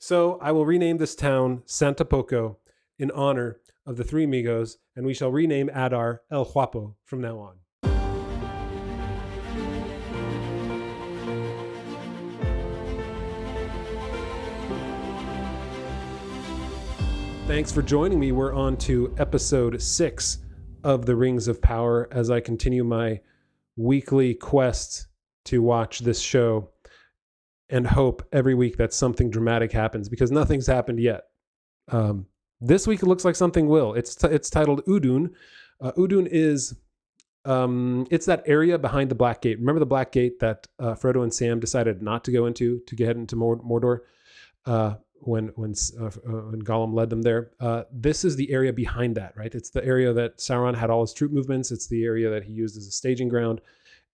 So I will rename this town Santa Poco in honor of the three amigos, and we shall rename Adar El Guapo from now on. Thanks for joining me. We're on to episode 6 of The Rings of Power as I continue my weekly quest to watch this show and hope every week that something dramatic happens, because nothing's happened yet. This week it looks like something will. It's titled Udun. Udun is it's that area behind the Black Gate. Remember the Black Gate that Frodo and Sam decided not to go into to get into Mordor when Gollum led them there. This is the area behind that, right? It's the area that Sauron had all his troop movements. It's the area that he used as a staging ground.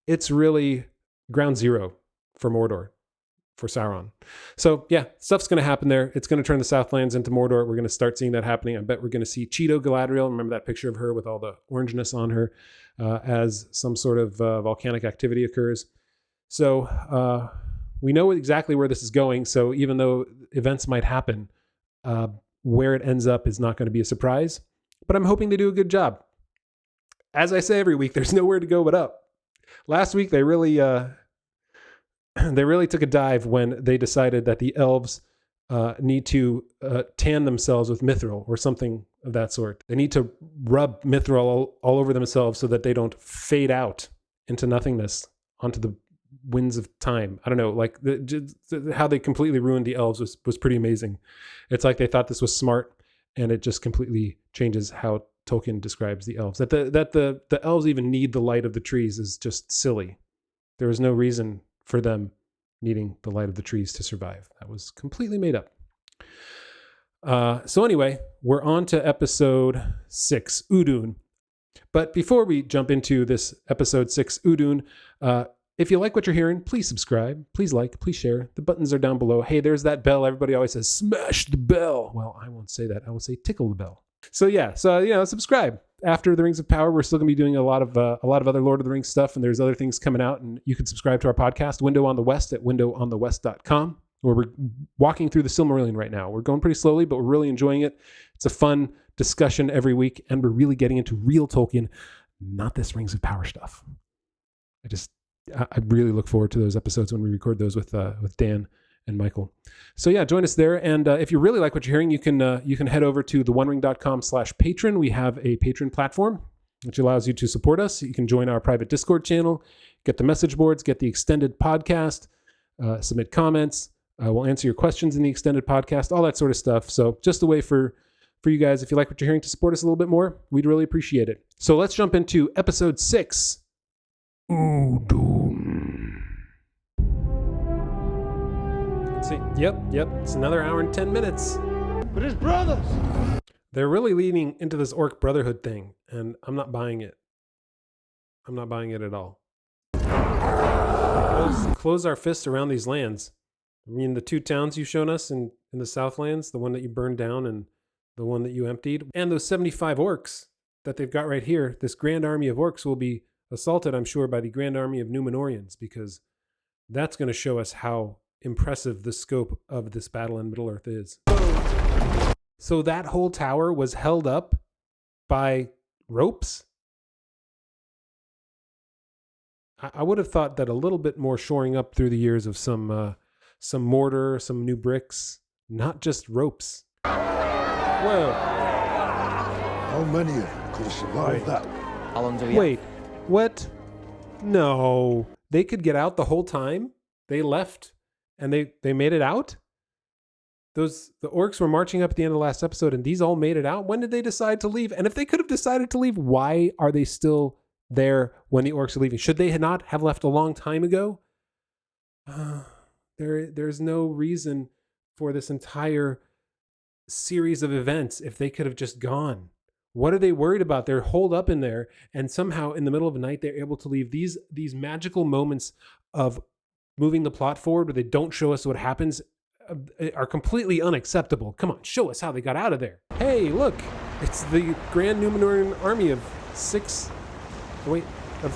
It's really ground zero for Mordor, for Sauron. So yeah, stuff's going to happen there. It's going to turn the Southlands into Mordor. We're going to start seeing that happening. I bet we're going to see Cheeto Galadriel. Remember that picture of her with all the orangeness on her as some sort of volcanic activity occurs. So we know exactly where this is going. So even though events might happen, where it ends up is not going to be a surprise. But I'm hoping they do a good job. As I say every week, there's nowhere to go but up. Last week they really took a dive when they decided that the elves need to tan themselves with mithril or something of that sort. They need to rub mithril all over themselves so that they don't fade out into nothingness onto the winds of time. I don't know, like how they completely ruined the elves was pretty amazing. It's like they thought this was smart, and it just completely changes how Tolkien describes the elves. That the elves even need the light of the trees is just silly. There is no reason for them needing the light of the trees to survive. That was completely made up. So anyway, we're on to episode 6, Udun. But before we jump into this episode 6, Udun, if you like what you're hearing, please subscribe, please like, please share. The buttons are down below. Hey, there's that bell. Everybody always says, smash the bell. Well, I won't say that. I will say tickle the bell. So yeah, subscribe. After The Rings of Power, we're still going to be doing a lot of other Lord of the Rings stuff, and there's other things coming out, and you can subscribe to our podcast, Window on the West, at windowonthewest.com, where we're walking through the Silmarillion right now. We're going pretty slowly, but we're really enjoying it. It's a fun discussion every week, and we're really getting into real Tolkien, not this Rings of Power stuff. I really look forward to those episodes when we record those with Dan and Michael. So yeah, join us there. And if you really like what you're hearing, you can head over to theonering.com/patron. We have a Patron platform, which allows you to support us. You can join our private Discord channel, get the message boards, get the extended podcast, submit comments. We'll answer your questions in the extended podcast, all that sort of stuff. So just a way for you guys, if you like what you're hearing, to support us a little bit more. We'd really appreciate it. So let's jump into episode 6. Udun. Let's see. Yep. It's another hour and 10 minutes. But his brothers! They're really leaning into this Orc Brotherhood thing, and I'm not buying it. I'm not buying it at all. Close our fists around these lands. I mean, the 2 towns you've shown us in the Southlands, the one that you burned down and the one that you emptied, and those 75 orcs that they've got right here. This grand army of orcs will be assaulted, I'm sure, by the grand army of Númenóreans, because that's going to show us how impressive the scope of this battle in Middle-earth is. So that whole tower was held up by ropes? I would have thought that a little bit more shoring up through the years of some mortar, some new bricks, not just ropes. Whoa. How many of them could survive that? How long do we have? Wait, what? No. They could get out the whole time? They left and they made it out? The orcs were marching up at the end of the last episode, and these all made it out? When did they decide to leave? And if they could have decided to leave, why are they still there when the orcs are leaving? Should they not have left a long time ago? There's no reason for this entire series of events if they could have just gone. What are they worried about? They're holed up in there, and somehow in the middle of the night they're able to leave. These magical moments of moving the plot forward where they don't show us what happens are completely unacceptable. Come on, show us how they got out of there. Hey, look, it's the Grand Númenórean army of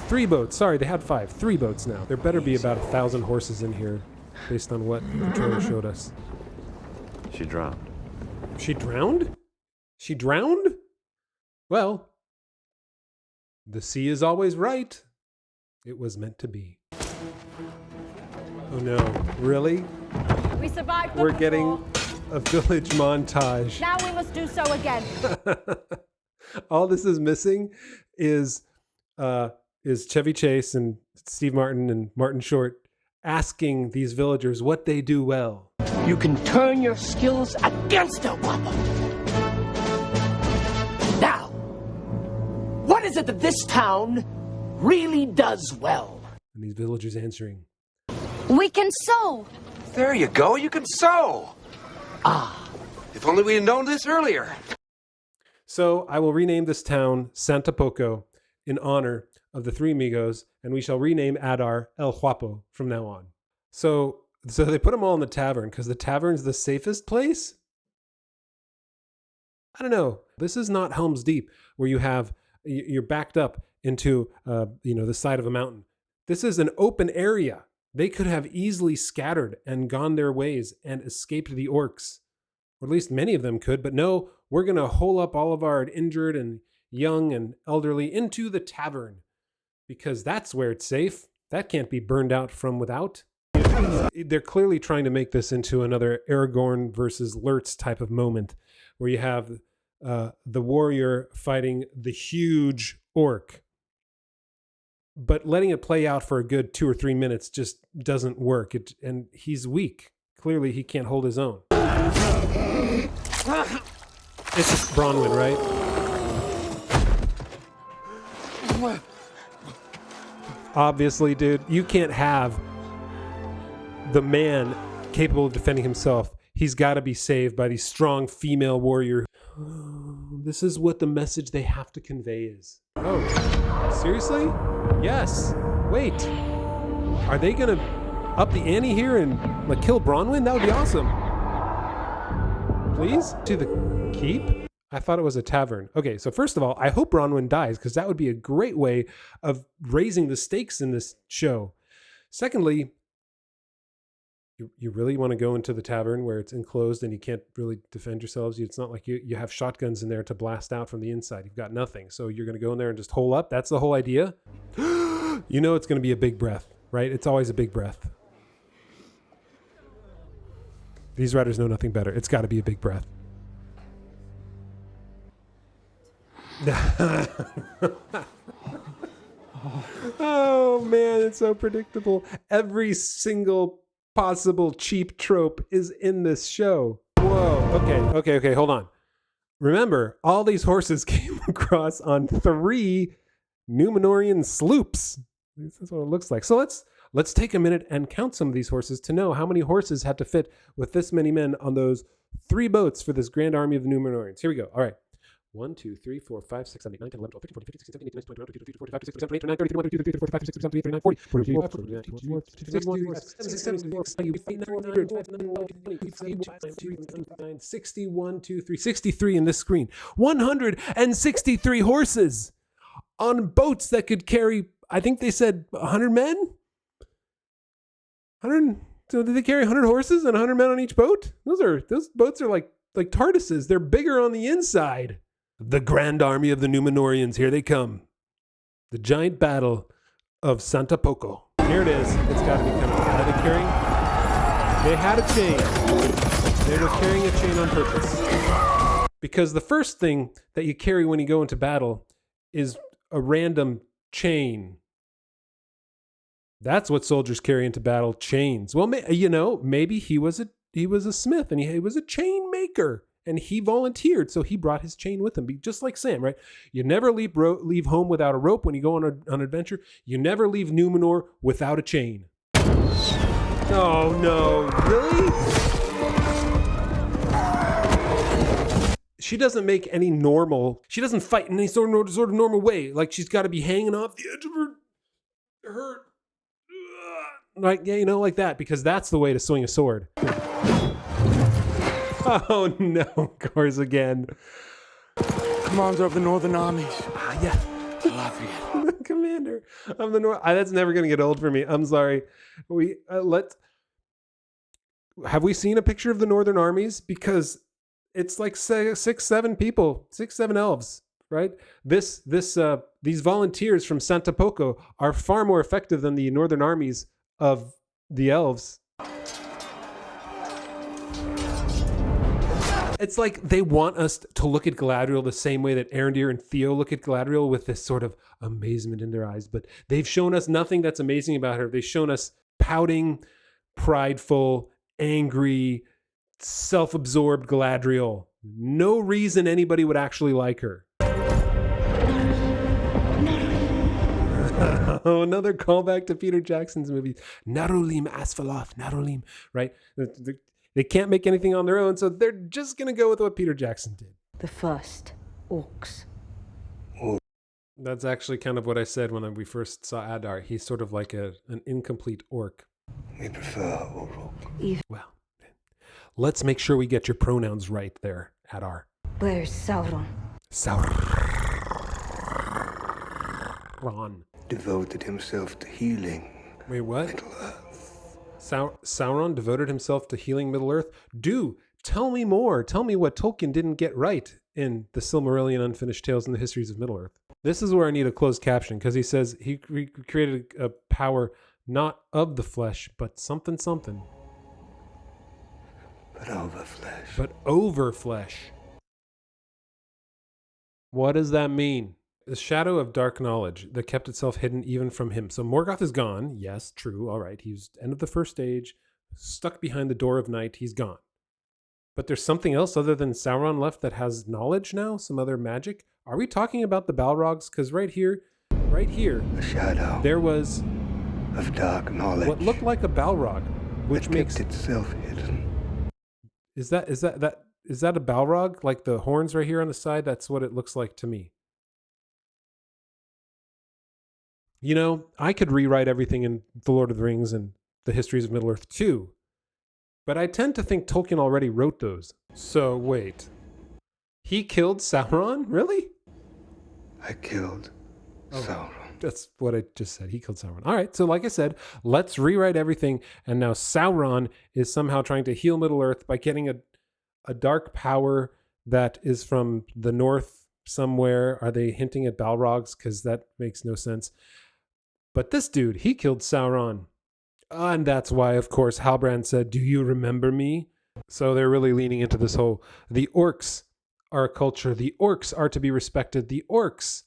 3 boats. Sorry, they had 5. 3 boats now. There better be about 1,000 horses in here based on what Patron showed us. She drowned. She drowned? She drowned? Well, the sea is always right. It was meant to be. Oh no, really? We survived them We're before. getting a village montage. Now we must do so again. All this is missing is Chevy Chase and Steve Martin and Martin Short asking these villagers what they do well. You can turn your skills against a Papa. Now, what is it that this town really does well? And these villagers answering, We can sew. There you go, you can sew. Ah, If only we had known this earlier. so I will rename this town Santa Poco in honor of the three amigos, and we shall rename Adar El Guapo from now on. So they put them all in the tavern because the tavern's the safest place? I don't know. This is not Helm's Deep where you're backed up into the side of a mountain. This is an open area. They could have easily scattered and gone their ways and escaped the orcs. Or at least many of them could, but no, we're going to hole up all of our injured and young and elderly into the tavern because that's where it's safe. That can't be burned out from without. They're clearly trying to make this into another Aragorn versus Lurtz type of moment where you have the warrior fighting the huge orc. But letting it play out for a good 2 or 3 minutes just doesn't work. And he's weak. Clearly, he can't hold his own. It's just Bronwyn, right? Obviously, dude, you can't have the man capable of defending himself. He's got to be saved by the strong female warrior. This is what the message they have to convey is. Oh, seriously? Yes. Wait. Are they going to up the ante here and kill Bronwyn? That would be awesome. Please? To the keep? I thought it was a tavern. Okay, so first of all, I hope Bronwyn dies because that would be a great way of raising the stakes in this show. Secondly, you really want to go into the tavern where it's enclosed and you can't really defend yourselves. It's not like you have shotguns in there to blast out from the inside. You've got nothing. So you're going to go in there and just hole up. That's the whole idea. You know it's going to be a big breath, right? It's always a big breath. These writers know nothing better. It's got to be a big breath. Oh, man, it's so predictable. Every single possible cheap trope is in this show. Whoa. Okay, hold on. Remember, all these horses came across on 3 Numenorian sloops. This is what it looks like. So let's take a minute and count some of these horses to know how many horses had to fit with this many men on those 3 boats for this grand army of the Numenorians. Here we go. All right. 1, 2, 3, 4, 5, 6, 7, 8, 9, 10, 11, 12, 13, 14, 15, 16, 17, 18, 19, 20, 21, 22, 23, 24, 25, 26, 27, 28, 29, 30, 31, 32, 33, 34, 35, 36, 37, 38, 39, 40, 41, 42, 43, 61, 2, 3, 63 in this screen. 163 horses on boats that could carry, I think they said 100 men? 100. So did they carry 100 horses and 100 men on each boat? Those boats are like TARDISes. They're bigger on the inside. The grand army of the Numenorians, here they come. The giant battle of Santa Poco. Here it is. It's got to be coming. Are they carrying? They had a chain. They were carrying a chain on purpose. Because the first thing that you carry when you go into battle is a random chain. That's what soldiers carry into battle, chains. Well, maybe he was a smith and he was a chain maker. And he volunteered, so he brought his chain with him. Just like Sam, right? You never leave home without a rope when you go on an adventure. You never leave Numenor without a chain. Oh, no. Really? She doesn't make any normal... She doesn't fight in any sort of normal way. Like, she's got to be hanging off the edge of her... Like, yeah, like that, because that's the way to swing a sword. Oh no, of course again. Commander of the Northern Armies. Yeah. The commander of the North. That's never going to get old for me. I'm sorry. Have we seen a picture of the northern armies? Because it's like 6-7 people, 6-7 elves, right? These volunteers from Santa Poco are far more effective than the northern armies of the elves. It's like they want us to look at Galadriel the same way that Arendir and Theo look at Galadriel, with this sort of amazement in their eyes. But they've shown us nothing that's amazing about her. They've shown us pouting, prideful, angry, self-absorbed Galadriel. No reason anybody would actually like her. Oh, another callback to Peter Jackson's movie. Narulim Asfaloth, Narulim, right? They can't make anything on their own, so they're just going to go with what Peter Jackson did. The first orcs. That's actually kind of what I said when we first saw Adar. He's sort of like an incomplete orc. We prefer Uruk. Well, let's make sure we get your pronouns right there, Adar. Where's Sauron? Sauron. Devoted himself to healing Wait, what? Middle-earth. Sauron devoted himself to healing Middle-earth? Tell me more. Tell me what Tolkien didn't get right in the Silmarillion Unfinished Tales and the Histories of Middle-earth. This is where I need a closed caption, because he says he created a power not of the flesh, but something. But over flesh. But over flesh. What does that mean? The shadow of dark knowledge that kept itself hidden even from him. So Morgoth is gone. Yes, true. All right. He's end of the first stage, stuck behind the door of night. He's gone. But there's something else other than Sauron left that has knowledge now? Some other magic? Are we talking about the Balrogs? Because right here, The shadow there was of dark knowledge. what looked like a Balrog, which that makes kept itself hidden. is that a Balrog? Like the horns right here on the side? That's what it looks like to me. You know, I could rewrite everything in The Lord of the Rings and the Histories of Middle-earth too, but I tend to think Tolkien already wrote those. So wait, he killed Sauron? Really? I killed Sauron. That's what I just said. He killed Sauron. All right. So like I said, let's rewrite everything. And now Sauron is somehow trying to heal Middle-earth by getting a dark power that is from the north somewhere. Are they hinting at Balrogs? Because that makes no sense. But this dude, he killed Sauron. And that's why, of course, Halbrand said, "Do you remember me?" So they're really leaning into this whole, the orcs are a culture. The orcs are to be respected. The orcs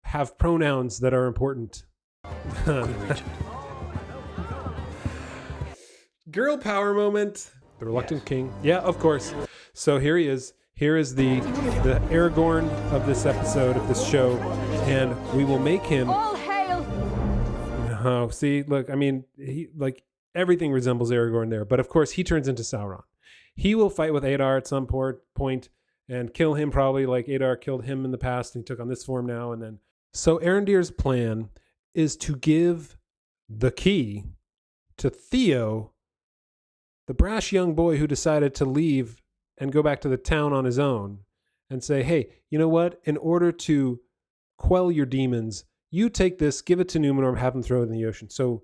have pronouns that are important. Girl power moment. The reluctant king. Yeah, of course. So here he is. Here is the Aragorn of this episode, of this show. And we will make him... All hail! Oh, see, look, I mean, he, like, everything resembles Aragorn there. But of course, he turns into Sauron. He will fight with Adar at some point and kill him probably like Adar killed him in the past. And he took on this form now. And then... So Arendir's plan is to give the key to Theo, the brash young boy who decided to leave and go back to the town on his own, and say, hey, you know what? In order to quell your demons, you take this, give it to Numenor, and have him throw it in the ocean. So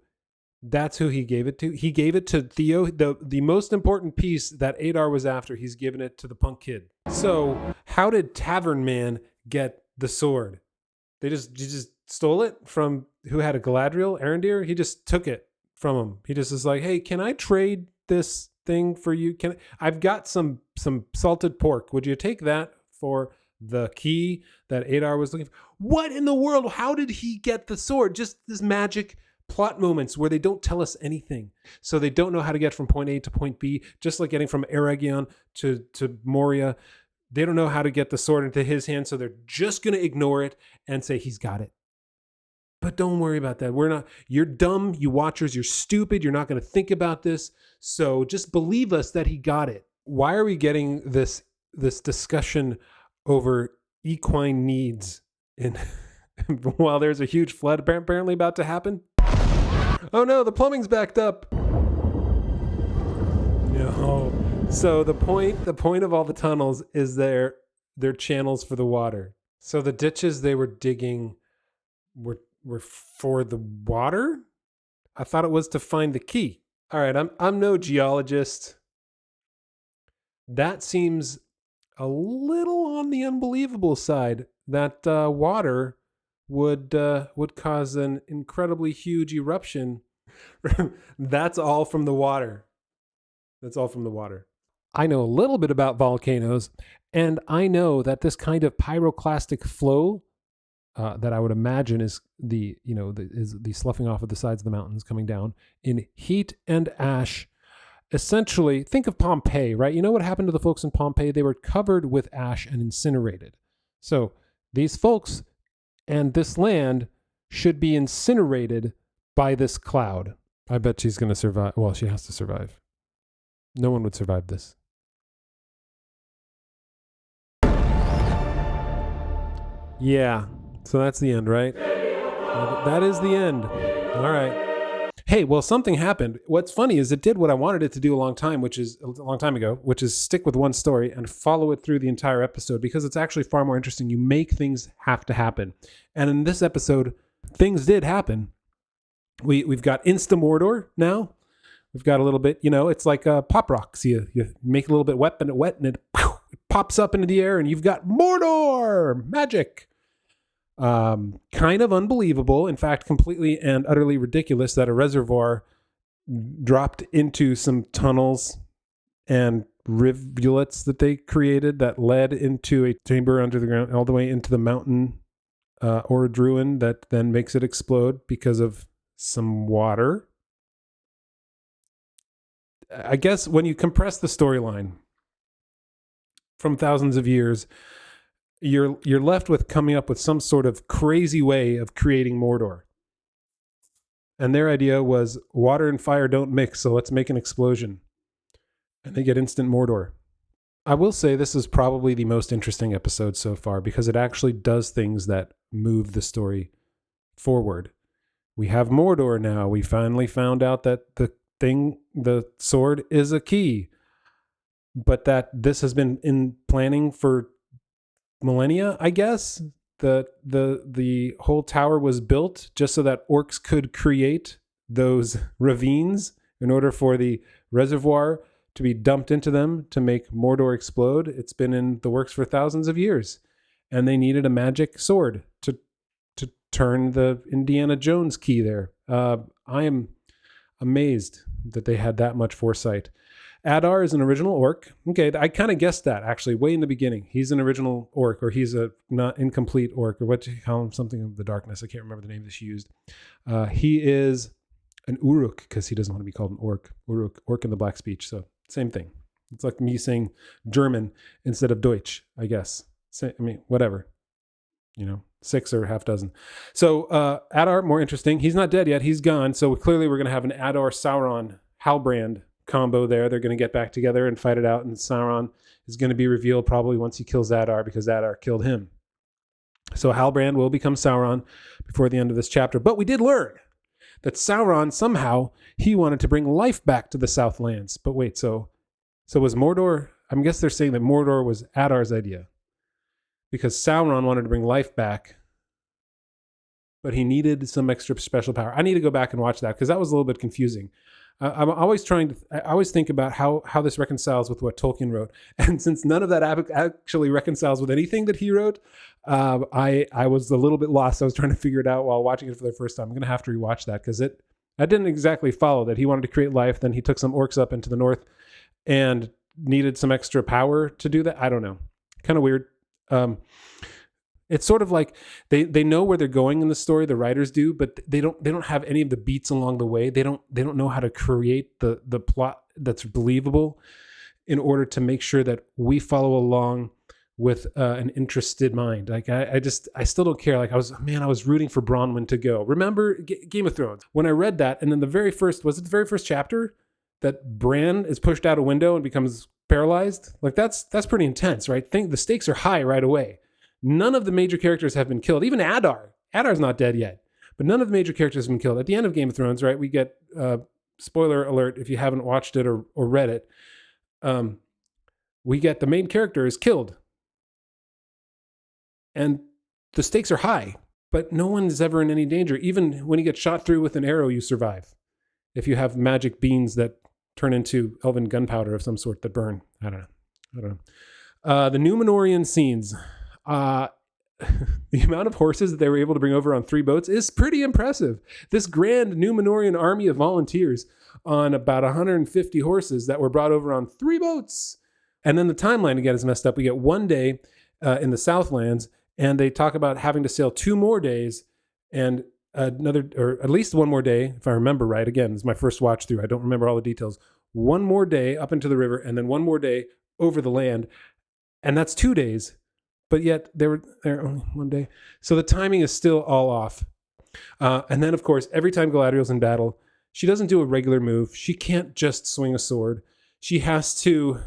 that's who he gave it to. He gave it to Theo, the most important piece that Adar was after. He's given it to the punk kid. So how did Tavern Man get the sword? They just stole it from who had a Galadriel, Arendir? He just took it from him. He just was like, hey, can I trade this thing for you? I've got some salted pork. Would you take that for the key that Adar was looking for? What in the world? How did he get the sword? Just this magic plot moments where they don't tell us anything. So they don't know how to get from point A to point B, just like getting from Eragion to Moria. They don't know how to get the sword into his hand, so they're just going to ignore it and say he's got it. But don't worry about that. You're dumb, you watchers, you're stupid, you're not going to think about this. So just believe us that he got it. Why are we getting this discussion over equine needs while there's a huge flood apparently about to happen? Oh no, the plumbing's backed up. No. So the point of all the tunnels is they're channels for the water. So the ditches they were digging were for the water? I thought it was to find the key. All right, I'm no geologist. That seems a little on the unbelievable side that water would cause an incredibly huge eruption. That's all from the water. That's all from the water. I know a little bit about volcanoes, and I know that this kind of pyroclastic flow that I would imagine is the sloughing off of the sides of the mountains coming down in heat and ash. Essentially, think of Pompeii, right? You know what happened to the folks in Pompeii? They were covered with ash and incinerated. So these folks and this land should be incinerated by this cloud. I bet she's going to survive. Well, she has to survive. No one would survive this. Yeah. So that's the end, right? That is the end. All right. Hey, well, something happened. What's funny is it did what I wanted it to do a long time ago, which is stick with one story and follow it through the entire episode, because it's actually far more interesting. You make things have to happen. And in this episode, things did happen. We've got Insta Mordor now. We've got a little bit, it's like pop rocks. You make it a little bit wet and it pops up into the air and you've got Mordor magic. Kind of unbelievable, in fact, completely and utterly ridiculous that a reservoir dropped into some tunnels and rivulets that they created that led into a chamber under the ground, all the way into the mountain Orodruin that then makes it explode because of some water. I guess when you compress the storyline from thousands of years, you're left with coming up with some sort of crazy way of creating Mordor. And their idea was water and fire don't mix, so let's make an explosion. And they get instant Mordor. I will say this is probably the most interesting episode so far because it actually does things that move the story forward. We have Mordor now. We finally found out that the sword is a key, but that this has been in planning for millennia, I guess. The whole tower was built just so that orcs could create those ravines in order for the reservoir to be dumped into them to make Mordor explode. It's been in the works for thousands of years, and they needed a magic sword to turn the Indiana Jones key there. I am amazed that they had that much foresight. Adar is an original orc. Okay, I kind of guessed that actually way in the beginning. He's an original orc, or he's a not incomplete orc, or what do you call him? Something of the darkness. I can't remember the name that she used. He is an Uruk because he doesn't want to be called an orc. Uruk, orc in the black speech. So same thing. It's like me saying German instead of Deutsch, I guess. Whatever. 6 or half dozen. So Adar, more interesting. He's not dead yet. He's gone. So clearly we're going to have an Adar Sauron Halbrand combo there. They're going to get back together and fight it out. And Sauron is going to be revealed probably once he kills Adar because Adar killed him. So Halbrand will become Sauron before the end of this chapter. But we did learn that Sauron somehow, he wanted to bring life back to the Southlands. But wait, so was Mordor, I guess they're saying that Mordor was Adar's idea. Because Sauron wanted to bring life back, but he needed some extra special power. I need to go back and watch that because that was a little bit confusing. I always think about how this reconciles with what Tolkien wrote. And since none of that actually reconciles with anything that he wrote, I was a little bit lost. I was trying to figure it out while watching it for the first time. I'm going to have to rewatch that because I didn't exactly follow that. He wanted to create life. Then he took some orcs up into the north and needed some extra power to do that. I don't know. Kind of weird. It's sort of like they know where they're going in the story, the writers do, but they don't have any of the beats along the way. They don't know how to create the plot that's believable in order to make sure that we follow along with an interested mind. Like I still don't care. Like I was rooting for Bronwyn to go. Remember Game of Thrones when I read that, and then the very first chapter that Bran is pushed out a window and becomes paralyzed. Like that's pretty intense, right? The stakes are high right away. None of the major characters have been killed. Even Adar's not dead yet, but none of the major characters have been killed. At the end of Game of Thrones, right? We get spoiler alert if you haven't watched it or read it. We get the main character is killed, and the stakes are high, but no one is ever in any danger. Even when you get shot through with an arrow, you survive. if you have magic beans that turn into elven gunpowder of some sort that burn. I don't know. The Numenorian scenes. The amount of horses that they were able to bring over on 3 boats is pretty impressive. This grand Numenorian army of volunteers on about 150 horses that were brought over on 3 boats. And then the timeline again is messed up. We get 1 day in the Southlands, and they talk about having to sail 2 more days and another, or at least 1 more day, if I remember right. Again, this is my first watch through. I don't remember all the details. 1 more day up into the river, and then 1 more day over the land. And that's 2 days. But yet they're only 1 day. So the timing is still all off. And then, of course, every time Galadriel's in battle, she doesn't do a regular move. She can't just swing a sword. She has to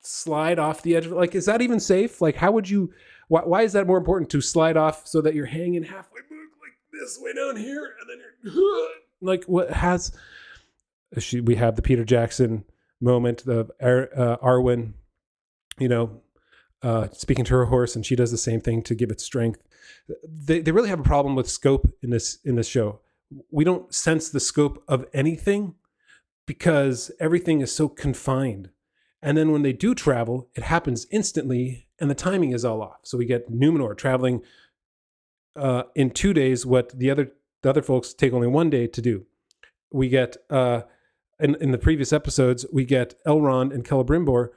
slide off the edge of it. Like, is that even safe? Like, how would you, why is that more important to slide off so that you're hanging halfway like this way down here? And then you're like, what has, we have the Peter Jackson moment of Arwen, speaking to her horse, and she does the same thing to give it strength. They really have a problem with scope in this show. We don't sense the scope of anything because everything is so confined. And then when they do travel, it happens instantly, and the timing is all off. So we get Numenor traveling in 2 days, what the other folks take only 1 day to do. We get in the previous episodes, we get Elrond and Celebrimbor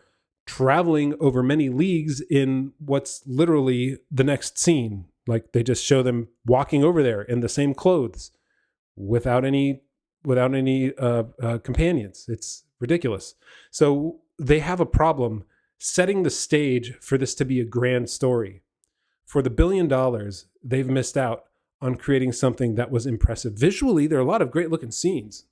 traveling over many leagues in what's literally the next scene. Like, they just show them walking over there in the same clothes without any companions. It's ridiculous. So they have a problem setting the stage for this to be a grand story. For the $1 billion, they've missed out on creating something that was impressive. Visually, there are a lot of great looking scenes.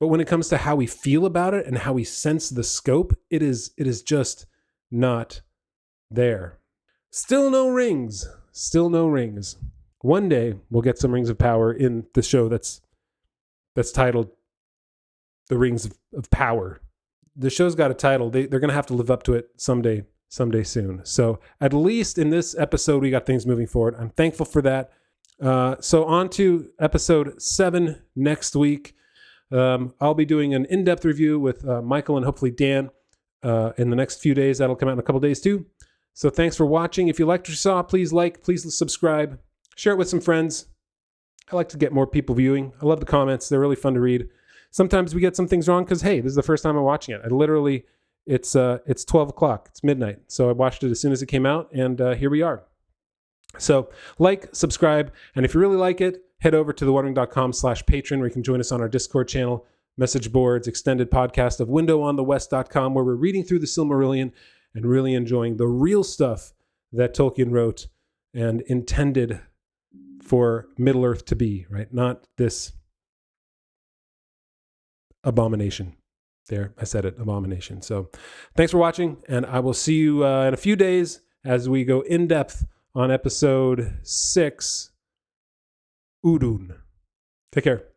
But when it comes to how we feel about it and how we sense the scope, it is just not there. Still no rings. Still no rings. 1 day we'll get some Rings of Power in the show that's titled The Rings of Power. The show's got a title. They're going to have to live up to it someday soon. So at least in this episode, we got things moving forward. I'm thankful for that. So on to episode 7 next week. I'll be doing an in-depth review with Michael and hopefully Dan in the next few days. That'll come out in a couple days too. So thanks for watching. If you liked what you saw, please subscribe, share it with some friends. I like to get more people viewing. I love the comments. They're really fun to read. Sometimes we get some things wrong because, hey, this is the first time I'm watching it. It's 12 o'clock. It's midnight. So I watched it as soon as it came out, and here we are. So subscribe, and if you really like it, head over to theonering.com/patron, where you can join us on our Discord channel, message boards, extended podcast of windowonthewest.com, where we're reading through the Silmarillion and really enjoying the real stuff that Tolkien wrote and intended for Middle-earth to be, right? Not this abomination. There, I said it, abomination. So thanks for watching, and I will see you in a few days as we go in depth on episode 6, Udun. Take care.